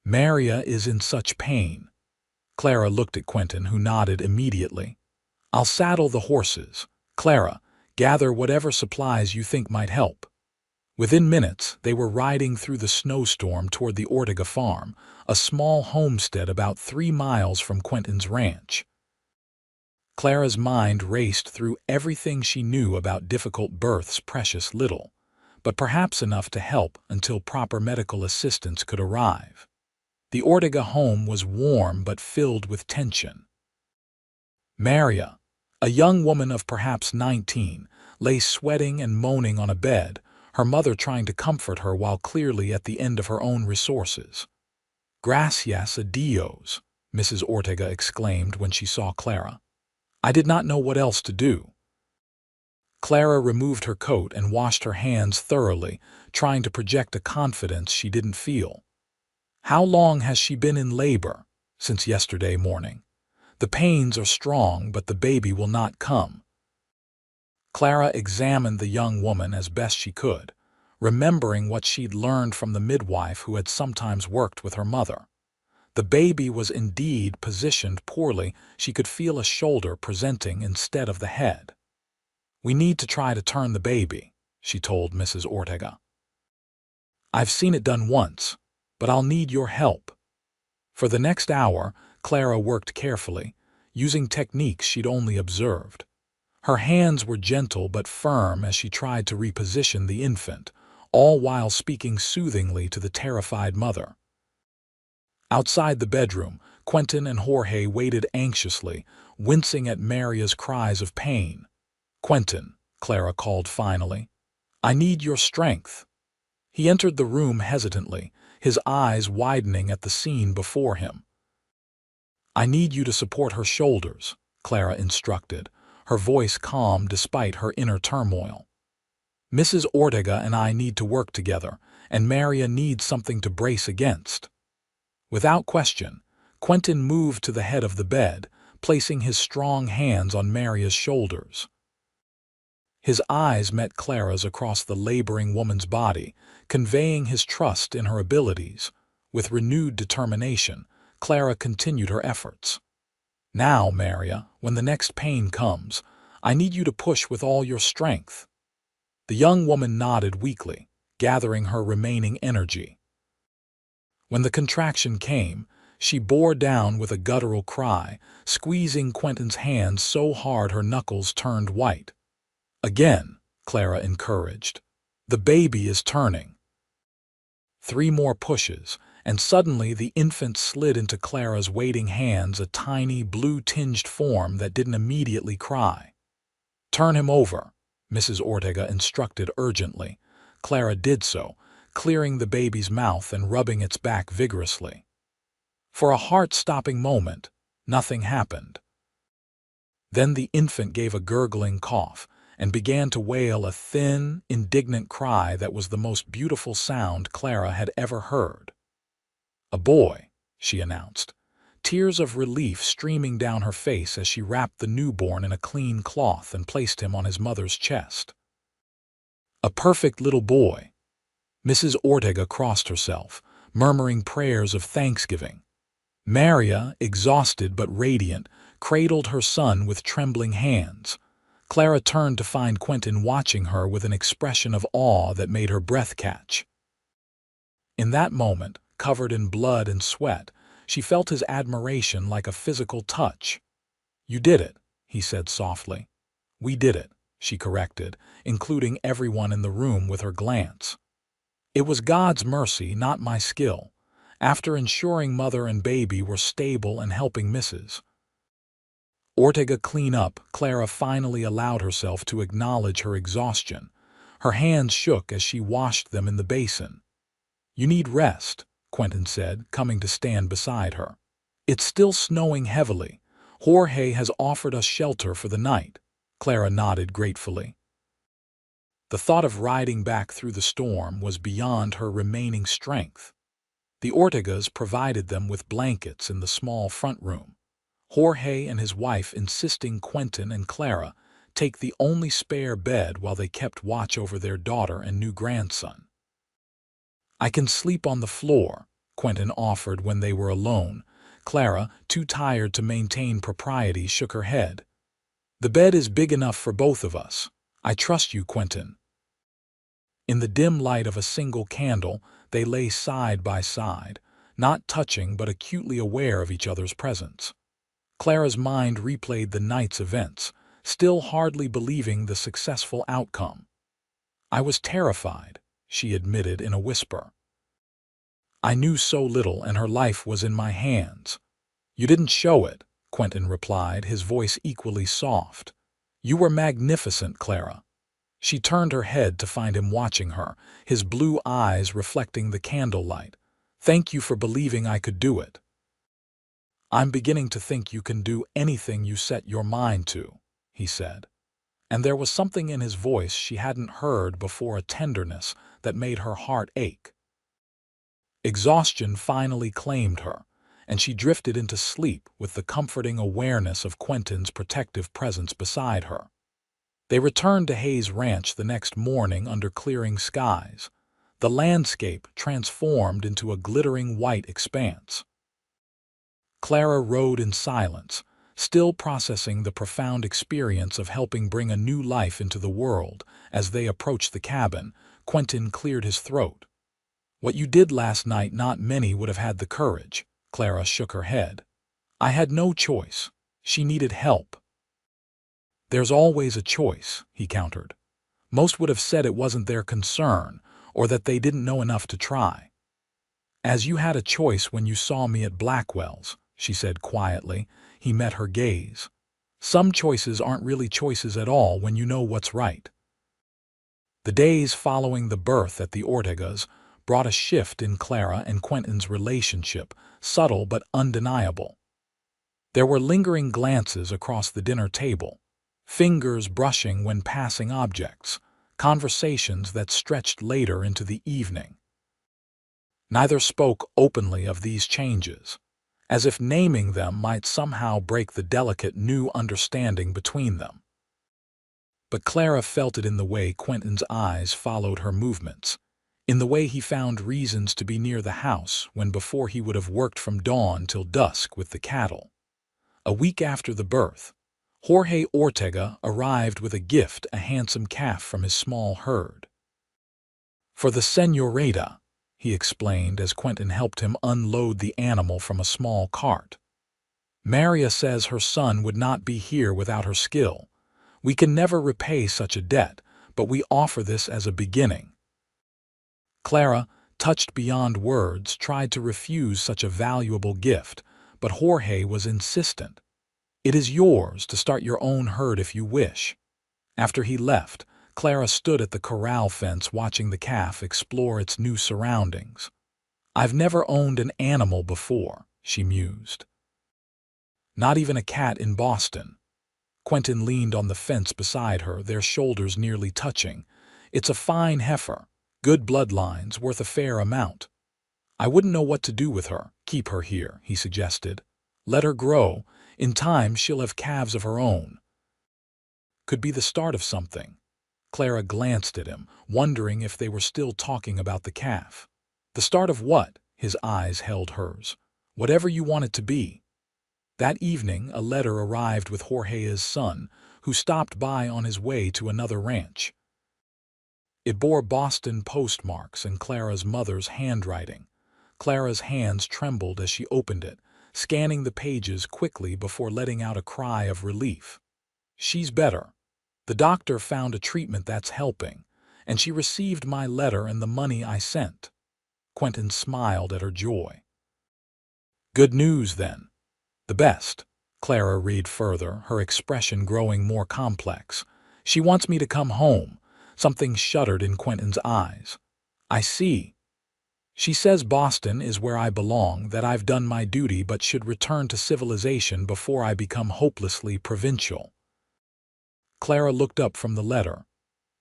A: Maria is in such pain. Clara looked at Quentin, who nodded immediately. I'll saddle the horses. Clara, gather whatever supplies you think might help. Within minutes, they were riding through the snowstorm toward the Ortega farm, a small homestead about 3 miles from Quentin's ranch. Clara's mind raced through everything she knew about difficult births, precious little, but perhaps enough to help until proper medical assistance could arrive. The Ortega home was warm but filled with tension. Maria, a young woman of perhaps 19, lay sweating and moaning on a bed, her mother trying to comfort her while clearly at the end of her own resources. Gracias a Dios, Mrs. Ortega exclaimed when she saw Clara. I did not know what else to do. Clara removed her coat and washed her hands thoroughly, trying to project a confidence she didn't feel. How long has she been in labor? Since yesterday morning. The pains are strong, but the baby will not come. Clara examined the young woman as best she could, remembering what she'd learned from the midwife who had sometimes worked with her mother. The baby was indeed positioned poorly. She could feel a shoulder presenting instead of the head. We need to try to turn the baby, she told Mrs. Ortega. I've seen it done once, but I'll need your help. For the next hour, Clara worked carefully, using techniques she'd only observed. Her hands were gentle but firm as she tried to reposition the infant, all while speaking soothingly to the terrified mother. Outside the bedroom, Quentin and Jorge waited anxiously, wincing at Maria's cries of pain. Quentin, Clara called finally, I need your strength. He entered the room hesitantly, his eyes widening at the scene before him. I need you to support her shoulders, Clara instructed, her voice calm despite her inner turmoil. Mrs. Ortega and I need to work together, and Maria needs something to brace against. Without question, Quentin moved to the head of the bed, placing his strong hands on Maria's shoulders. His eyes met Clara's across the laboring woman's body, conveying his trust in her abilities. With renewed determination, Clara continued her efforts. Now, Maria, when the next pain comes, I need you to push with all your strength. The young woman nodded weakly, gathering her remaining energy. When the contraction came, she bore down with a guttural cry, squeezing Quentin's hands so hard her knuckles turned white. Again, Clara encouraged. The baby is turning. 3 more pushes, and suddenly the infant slid into Clara's waiting hands, a tiny blue-tinged form that didn't immediately cry. Turn him over, Mrs. Ortega instructed urgently. Clara did so, clearing the baby's mouth and rubbing its back vigorously. For a heart-stopping moment, nothing happened. Then the infant gave a gurgling cough and began to wail a thin, indignant cry that was the most beautiful sound Clara had ever heard. A boy, she announced, tears of relief streaming down her face as she wrapped the newborn in a clean cloth and placed him on his mother's chest. A perfect little boy. Mrs. Ortega crossed herself, murmuring prayers of thanksgiving. Maria, exhausted but radiant, cradled her son with trembling hands. Clara turned to find Quentin watching her with an expression of awe that made her breath catch. In that moment, covered in blood and sweat, she felt his admiration like a physical touch. You did it, he said softly. We did it, she corrected, including everyone in the room with her glance. It was God's mercy, not my skill, after ensuring mother and baby were stable and helping Mrs. Ortega clean up, Clara finally allowed herself to acknowledge her exhaustion. Her hands shook as she washed them in the basin. You need rest, Quentin said, coming to stand beside her. It's still snowing heavily. Jorge has offered us shelter for the night. Clara nodded gratefully. The thought of riding back through the storm was beyond her remaining strength. The Ortegas provided them with blankets in the small front room, Jorge and his wife insisting Quentin and Clara take the only spare bed while they kept watch over their daughter and new grandson. "I can sleep on the floor," Quentin offered when they were alone. Clara, too tired to maintain propriety, shook her head. "The bed is big enough for both of us. I trust you, Quentin." In the dim light of a single candle, they lay side by side, not touching but acutely aware of each other's presence. Clara's mind replayed the night's events, still hardly believing the successful outcome. "I was terrified," she admitted in a whisper. "I knew so little, and her life was in my hands." "You didn't show it," Quentin replied, his voice equally soft. "You were magnificent, Clara." She turned her head to find him watching her, his blue eyes reflecting the candlelight. "Thank you for believing I could do it." "I'm beginning to think you can do anything you set your mind to," he said. And there was something in his voice she hadn't heard before, a tenderness that made her heart ache. Exhaustion finally claimed her, and she drifted into sleep with the comforting awareness of Quentin's protective presence beside her. They returned to Hayes Ranch the next morning under clearing skies, the landscape transformed into a glittering white expanse. Clara rode in silence, still processing the profound experience of helping bring a new life into the world. As they approached the cabin, Quentin cleared his throat. "What you did last night, not many would have had the courage." Clara shook her head. "I had no choice. She needed help." "There's always a choice," he countered. "Most would have said it wasn't their concern, or that they didn't know enough to try." "As you had a choice when you saw me at Blackwell's," she said quietly. He met her gaze. "Some choices aren't really choices at all when you know what's right." The days following the birth at the Ortegas brought a shift in Clara and Quentin's relationship, subtle but undeniable. There were lingering glances across the dinner table, fingers brushing when passing objects, conversations that stretched later into the evening. Neither spoke openly of these changes, as if naming them might somehow break the delicate new understanding between them. But Clara felt it in the way Quentin's eyes followed her movements, in the way he found reasons to be near the house when before he would have worked from dawn till dusk with the cattle. A week after the birth, Jorge Ortega arrived with a gift, a handsome calf from his small herd. "For the señorita," he explained as Quentin helped him unload the animal from a small cart. "Maria says her son would not be here without her skill. We can never repay such a debt, but we offer this as a beginning." Clara, touched beyond words, tried to refuse such a valuable gift, but Jorge was insistent. "It is yours to start your own herd if you wish." After he left, Clara stood at the corral fence watching the calf explore its new surroundings. "I've never owned an animal before," she mused. "Not even a cat in Boston." Quentin leaned on the fence beside her, their shoulders nearly touching. "It's a fine heifer, good bloodlines, worth a fair amount. I wouldn't know what to do with her." "Keep her here," he suggested. "Let her grow. In time she'll have calves of her own." Could be the start of something. Clara glanced at him, wondering if they were still talking about the calf. "The start of what?" His eyes held hers. "Whatever you want it to be." That evening, a letter arrived with Jorge's son, who stopped by on his way to another ranch. It bore Boston postmarks and Clara's mother's handwriting. Clara's hands trembled as she opened it, scanning the pages quickly before letting out a cry of relief. "She's better. The doctor found a treatment that's helping, and she received my letter and the money I sent." Quentin smiled at her joy. "Good news, then." "The best." Clara read further, her expression growing more complex. "She wants me to come home." Something shuddered in Quentin's eyes. "I see. She says Boston is where I belong, that I've done my duty but should return to civilization before I become hopelessly provincial." Clara looked up from the letter.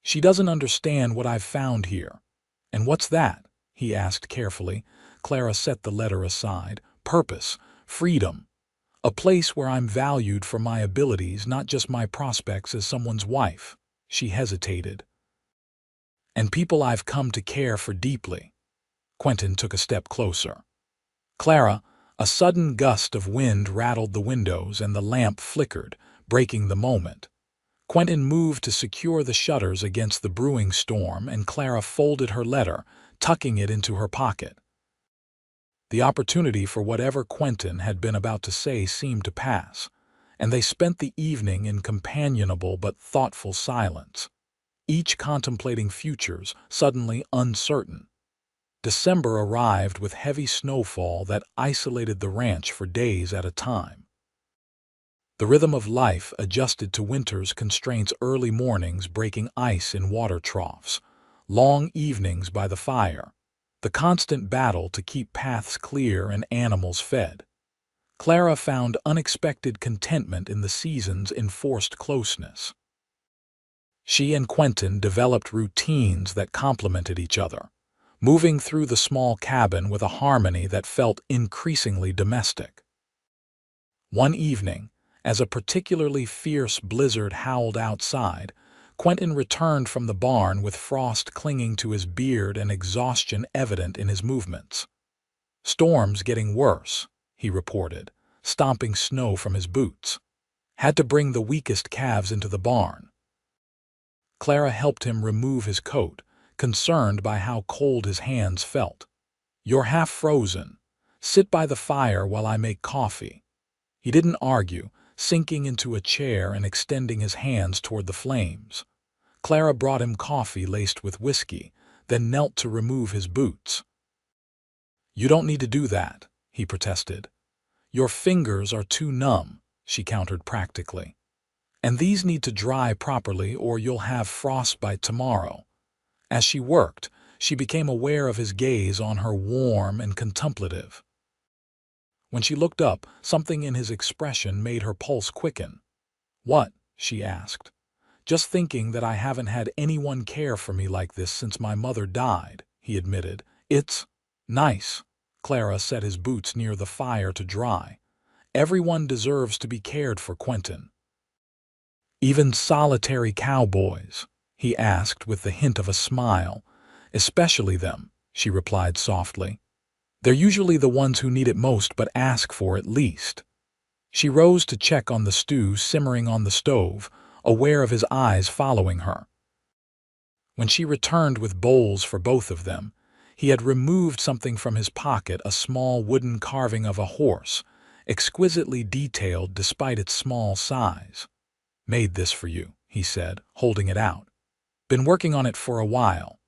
A: She doesn't understand what I've found here. And what's that? He asked carefully. Clara set the letter aside. Purpose, freedom, a place where I'm valued for my abilities, not just my prospects as someone's wife. She hesitated. And people I've come to care for deeply. Quentin took a step closer. Clara, a sudden gust of wind rattled the windows and the lamp flickered, breaking the moment. Quentin moved to secure the shutters against the brewing storm, and Clara folded her letter, tucking it into her pocket. The opportunity for whatever Quentin had been about to say seemed to pass, and they spent the evening in companionable but thoughtful silence, each contemplating futures suddenly uncertain. December arrived with heavy snowfall that isolated the ranch for days at a time. The rhythm of life adjusted to winter's constraints: early mornings breaking ice in water troughs, long evenings by the fire, the constant battle to keep paths clear and animals fed. Clara found unexpected contentment in the season's enforced closeness. She and Quentin developed routines that complemented each other, moving through the small cabin with a harmony that felt increasingly domestic. One evening, as a particularly fierce blizzard howled outside, Quentin returned from the barn with frost clinging to his beard and exhaustion evident in his movements. "Storm's getting worse," he reported, stomping snow from his boots. "Had to bring the weakest calves into the barn." Clara helped him remove his coat, concerned by how cold his hands felt. "You're half frozen. Sit by the fire while I make coffee." He didn't argue, sinking into a chair and extending his hands toward the flames. Clara brought him coffee laced with whiskey, then knelt to remove his boots. "You don't need to do that," he protested. "Your fingers are too numb," she countered practically. "And these need to dry properly or you'll have frostbite tomorrow." As she worked, she became aware of his gaze on her, warm and contemplative. When she looked up, something in his expression made her pulse quicken. "What?" she asked. "Just thinking that I haven't had anyone care for me like this since my mother died," he admitted. "It's nice." Clara set his boots near the fire to dry. "Everyone deserves to be cared for, Quentin." "Even solitary cowboys?" he asked with the hint of a smile. "Especially them," she replied softly. "They're usually the ones who need it most but ask for it least." She rose to check on the stew simmering on the stove, aware of his eyes following her. When she returned with bowls for both of them, he had removed something from his pocket, a small wooden carving of a horse, exquisitely detailed despite its small size. "Made this for you," he said, holding it out. "Been working on it for a while."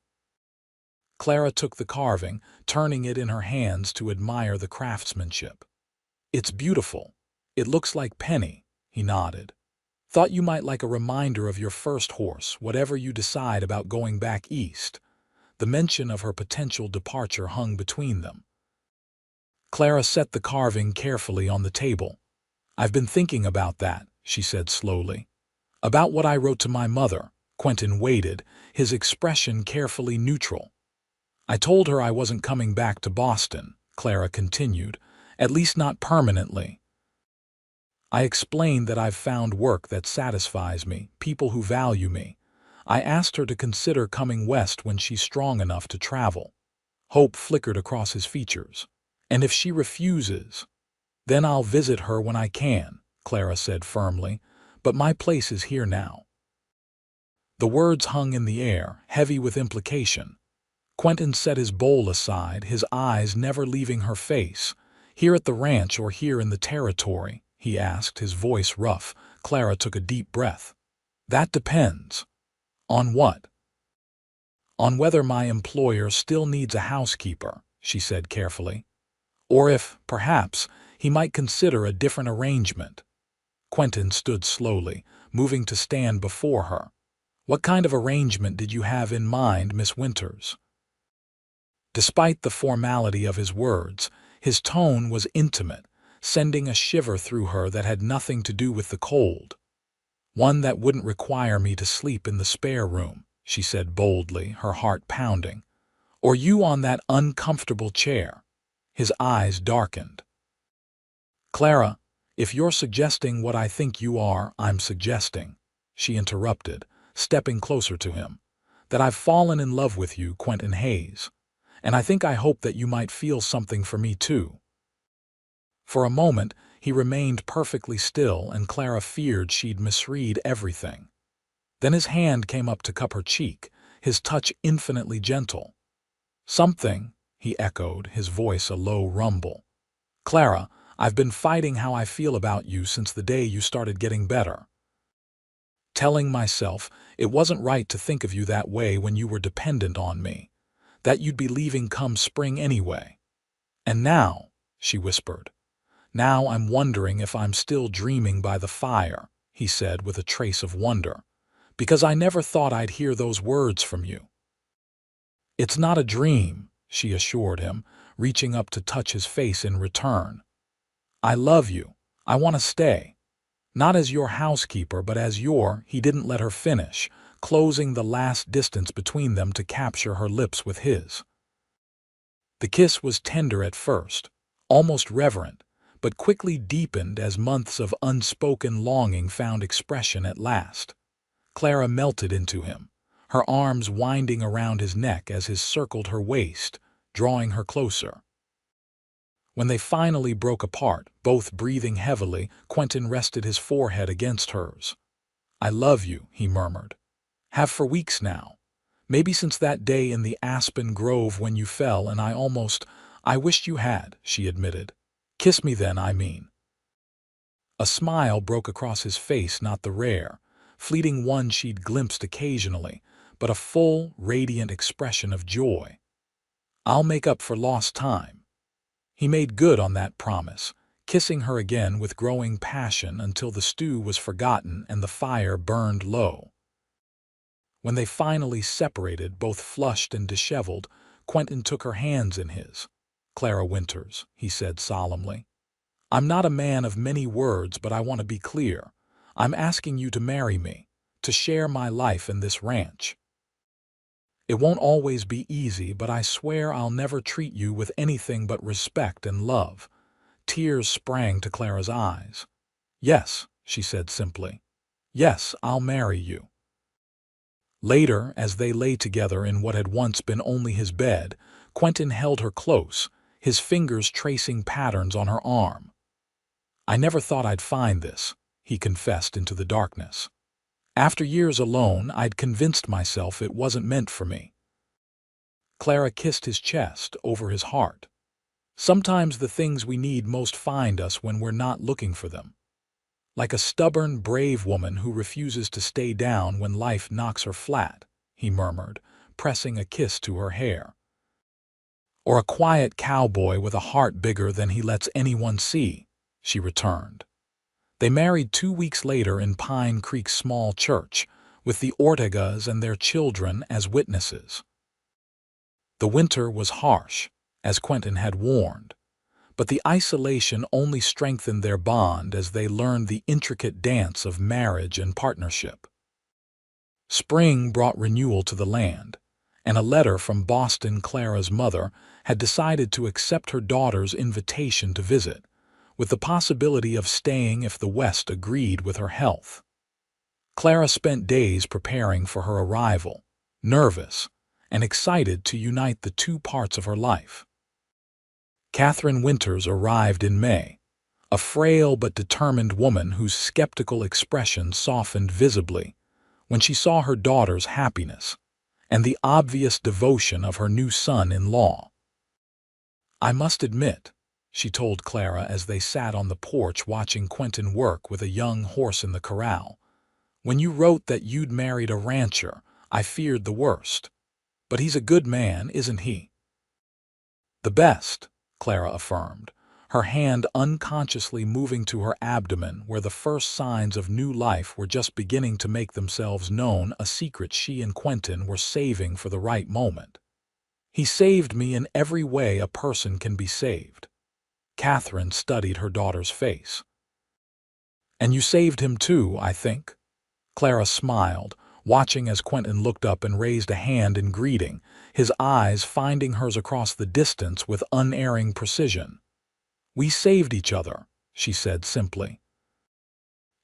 A: Clara took the carving, turning it in her hands to admire the craftsmanship. "It's beautiful. It looks like Penny," he nodded. "Thought you might like a reminder of your first horse, whatever you decide about going back east." The mention of her potential departure hung between them. Clara set the carving carefully on the table. "I've been thinking about that," she said slowly. "About what I wrote to my mother." Quentin waited, his expression carefully neutral. "I told her I wasn't coming back to Boston," Clara continued, "at least not permanently. I explained that I've found work that satisfies me, people who value me. I asked her to consider coming west when she's strong enough to travel." Hope flickered across his features. "And if she refuses?" "Then I'll visit her when I can," Clara said firmly. "But my place is here now." The words hung in the air, heavy with implication. Quentin set his bowl aside, his eyes never leaving her face. "Here at the ranch or here in the territory?" he asked, his voice rough. Clara took a deep breath. "That depends." "On what?" "On whether my employer still needs a housekeeper," she said carefully. "Or if, perhaps, he might consider a different arrangement." Quentin stood slowly, moving to stand before her. "What kind of arrangement did you have in mind, Miss Winters?" Despite the formality of his words, his tone was intimate, sending a shiver through her that had nothing to do with the cold. One that wouldn't require me to sleep in the spare room, she said boldly, her heart pounding. Or you on that uncomfortable chair. His eyes darkened. Clara, if you're suggesting what I think you are, I'm suggesting, she interrupted, stepping closer to him, that I've fallen in love with you, Quentin Hayes, and I hope that you might feel something for me too. For a moment, he remained perfectly still, and Clara feared she'd misread everything. Then his hand came up to cup her cheek, his touch infinitely gentle. Something, he echoed, his voice a low rumble. Clara, I've been fighting how I feel about you since the day you started getting better. Telling myself it wasn't right to think of you that way when you were dependent on me, that you'd be leaving come spring anyway. And now, she whispered, now I'm wondering if I'm still dreaming by the fire, he said with a trace of wonder, because I never thought I'd hear those words from you. It's not a dream, she assured him, reaching up to touch his face in return. I love you. I want to stay. Not as your housekeeper, but as your— He didn't let her finish, closing the last distance between them to capture her lips with his. The kiss was tender at first, almost reverent, but quickly deepened as months of unspoken longing found expression at last. Clara melted into him, her arms winding around his neck as his circled her waist, drawing her closer. When they finally broke apart, both breathing heavily, Quentin rested his forehead against hers. I love you, he murmured. Have for weeks now. Maybe since that day in the aspen grove when you fell and I wished you had, she admitted. Kiss me then, I mean. A smile broke across his face, not the rare, fleeting one she'd glimpsed occasionally, but a full, radiant expression of joy. I'll make up for lost time. He made good on that promise, kissing her again with growing passion until the stew was forgotten and the fire burned low. When they finally separated, both flushed and disheveled, Quentin took her hands in his. Clara Winters, he said solemnly, I'm not a man of many words, but I want to be clear. I'm asking you to marry me, to share my life in this ranch. It won't always be easy, but I swear I'll never treat you with anything but respect and love. Tears sprang to Clara's eyes. Yes, she said simply. Yes, I'll marry you. Later, as they lay together in what had once been only his bed, Quentin held her close, his fingers tracing patterns on her arm. I never thought I'd find this, he confessed into the darkness. After years alone, I'd convinced myself it wasn't meant for me. Clara kissed his chest over his heart. Sometimes the things we need most find us when we're not looking for them. Like a stubborn, brave woman who refuses to stay down when life knocks her flat, he murmured, pressing a kiss to her hair. Or a quiet cowboy with a heart bigger than he lets anyone see, she returned. They married 2 weeks later in Pine Creek's small church, with the Ortegas and their children as witnesses. The winter was harsh, as Quentin had warned, but the isolation only strengthened their bond as they learned the intricate dance of marriage and partnership. Spring brought renewal to the land, and a letter from Boston. Clara's mother had decided to accept her daughter's invitation to visit, with the possibility of staying if the West agreed with her health. Clara spent days preparing for her arrival, nervous and excited to unite the two parts of her life. Catherine Winters arrived in May, a frail but determined woman whose skeptical expression softened visibly when she saw her daughter's happiness and the obvious devotion of her new son-in-law. I must admit, she told Clara as they sat on the porch watching Quentin work with a young horse in the corral, when you wrote that you'd married a rancher, I feared the worst. But he's a good man, isn't he? The best, Clara affirmed, her hand unconsciously moving to her abdomen where the first signs of new life were just beginning to make themselves known, a secret she and Quentin were saving for the right moment. He saved me in every way a person can be saved. Catherine studied her daughter's face. And you saved him too, I think. Clara smiled, watching as Quentin looked up and raised a hand in greeting, his eyes finding hers across the distance with unerring precision. "We saved each other," she said simply.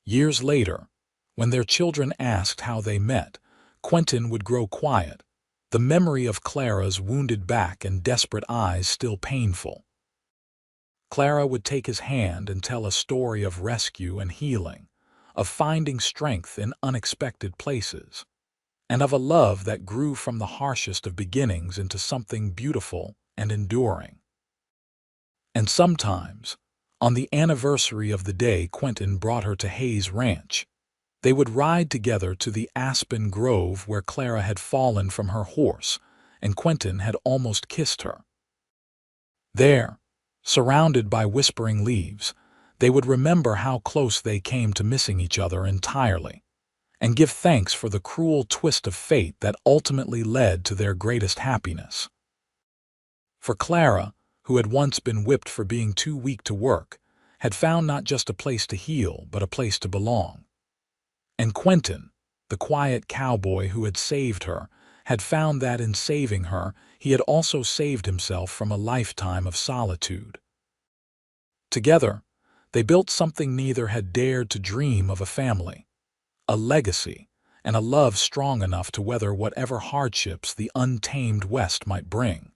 A: Years later, when their children asked how they met, Quentin would grow quiet, the memory of Clara's wounded back and desperate eyes still painful. Clara would take his hand and tell a story of rescue and healing, of finding strength in unexpected places, and of a love that grew from the harshest of beginnings into something beautiful and enduring. And sometimes, on the anniversary of the day Quentin brought her to Hayes Ranch, they would ride together to the aspen grove where Clara had fallen from her horse and Quentin had almost kissed her. There, surrounded by whispering leaves, they would remember how close they came to missing each other entirely, and give thanks for the cruel twist of fate that ultimately led to their greatest happiness. For Clara, who had once been whipped for being too weak to work, had found not just a place to heal, but a place to belong. And Quentin, the quiet cowboy who had saved her, had found that in saving her, he had also saved himself from a lifetime of solitude. Together, they built something neither had dared to dream of: a family, a legacy, and a love strong enough to weather whatever hardships the untamed West might bring.